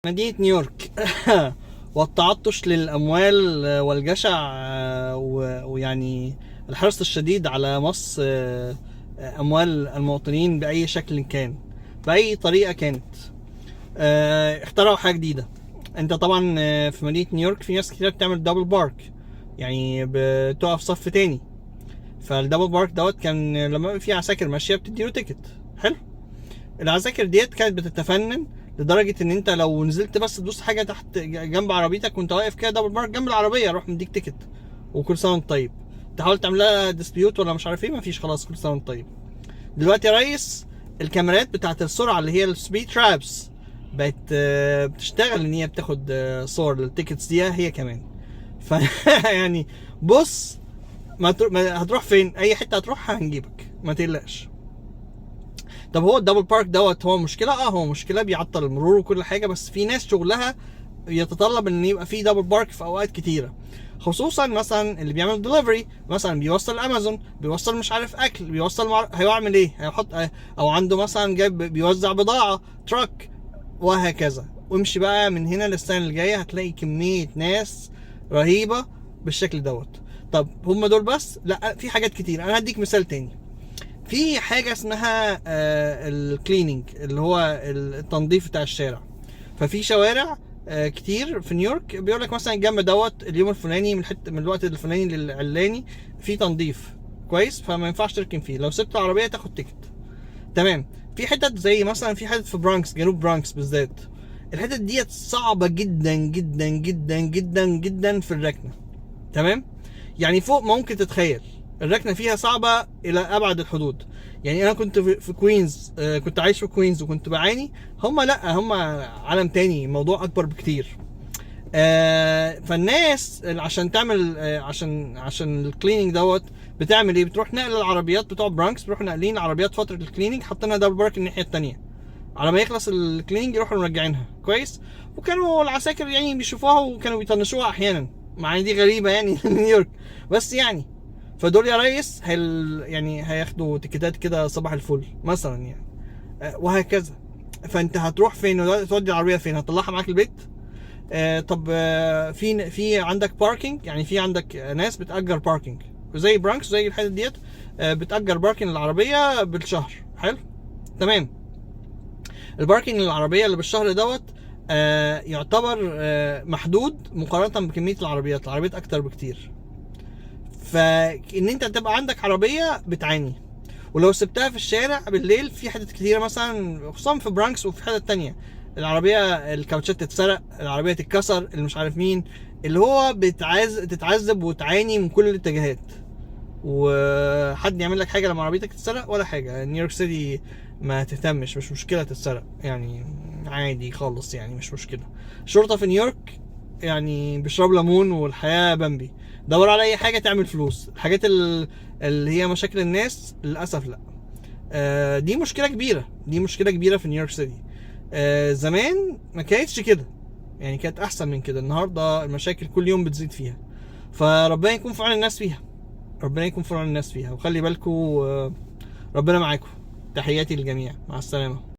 مدينة نيويورك والتعطش للأموال والجشع ويعني الحرص الشديد على مص أموال المواطنين بأي شكل كان، بأي طريقة كانت. اخترعوا حاجة جديدة. انت طبعا في مدينة نيويورك في ناس كتير بتعمل دبل بارك، يعني بتقف صف تاني. فالدبل بارك دوت كان لما في عساكر ماشية بتديله تيكت. حلو. العساكر ديت كانت بتتفنن لدرجه ان انت لو نزلت بس تدوس حاجه تحت جنب عربيتك وانت واقف كده دبل بارك جنب العربيه يروح مديك تيكت وكل سنه وانت طيب. تحاول تعملها ديسبيوت ولا مش عارف ايه، مفيش، خلاص كل سنه وانت طيب. دلوقتي يا ريس الكاميرات بتاعت السرعه اللي هي السبيد ترابس بقت بتشتغل ان هي بتاخد صور للتيكتس دي هي كمان. ف يعني بص، ما هتروح فين؟ اي حته هتروحها هنجيبك، ما تقلقش. طب هو الدبل بارك دوت هو مشكله؟ هو مشكله، بيعطل المرور وكل حاجه، بس في ناس شغلها يتطلب ان يبقى في دبل بارك في اوقات كتيره، خصوصا مثلا اللي بيعمل دليفري، مثلا بيوصل امازون، بيوصل مش عارف اكل، بيوصل هيعمل ايه؟ هيحط او عنده مثلا جايب بيوزع بضاعه تراك وهكذا. وامشي بقى من هنا للسنه اللي جايه هتلاقي كميه ناس رهيبه بالشكل دوت. طب هم دول بس؟ لا، في حاجات كتير. انا هديك مثال تاني. في حاجه اسمها الكليننج، اللي هو التنظيف بتاع الشارع. ففي شوارع كتير في نيويورك بيقول لك مثلا الجنب دوت اليوم الفلاني من الوقت الفلاني للعلاني في تنظيف كويس، فما ينفعش تركن فيه، لو سبت العربيه تاخد تيكت. تمام. في حتت زي مثلا في حتت في برانكس، جنوب برانكس بالذات، الحتت ديت صعبه جدا جدا جدا جدا جدا في الركنه. تمام. يعني فوق ما ممكن تتخيل الركنه فيها صعبه الى ابعد الحدود. يعني انا كنت في كوينز، كنت عايش في كوينز وكنت بعاني. هم لا، هم عالم تاني، موضوع اكبر بكتير. فالناس عشان تعمل عشان الكليننج دوت بتعمل ايه؟ بتروح نقل العربيات بتوع برانكس، بيروحوا ناقلين العربيات فتره الكليننج حاطينها دبل بارك الناحيه التانيه، على ما يخلص الكليننج يروحوا مرجعينها كويس. وكانوا العساكر يعني بيشوفوها وكانوا بيطنشوها احيانا، مع ان دي غريبه يعني نيويورك، بس يعني فدول يا ريس يعني هياخدوا تيكيتات كده صباح الفل مثلا يعني، وهكذا. فانت هتروح فين؟ تودي العربيه فين؟ هتطلعها معاك البيت؟ طب في عندك باركينج، يعني في عندك ناس بتأجر باركينج زي برانكس زي الحتت ديت، بتأجر باركينج العربيه بالشهر. حلو. تمام. الباركينج العربيه اللي بالشهر دوت يعتبر محدود مقارنه بكميه العربيات اكتر بكتير. فان انت تبقى عندك عربيه بتعاني، ولو سبتها في الشارع بالليل في حتت كتيره مثلا خصوصا في برانكس وفي حتت تانية، العربيه الكاوتشات تتسرق، العربيه تتكسر، اللي مش عارف مين، اللي هو تتعذب وتعاني من كل الاتجاهات. وحد يعمل لك حاجه لما عربيتك تتسرق؟ ولا حاجه. نيويورك سيتي ما تهتمش، مش مشكله تتسرق يعني، عادي خالص يعني، مش مشكله. الشرطه في نيويورك يعني بيشرب ليمون والحياه بامبي. دور على اي حاجه تعمل فلوس. الحاجات اللي هي مشاكل الناس للاسف لا. دي مشكله كبيره، دي مشكله كبيره في نيويورك سيتي. زمان ما كانتش كده، يعني كانت احسن من كده. النهارده المشاكل كل يوم بتزيد فيها، فربنا يكون في عون الناس فيها، ربنا يكون في عون الناس فيها. وخلي بالكم ربنا معاكم. تحياتي للجميع، مع السلامه.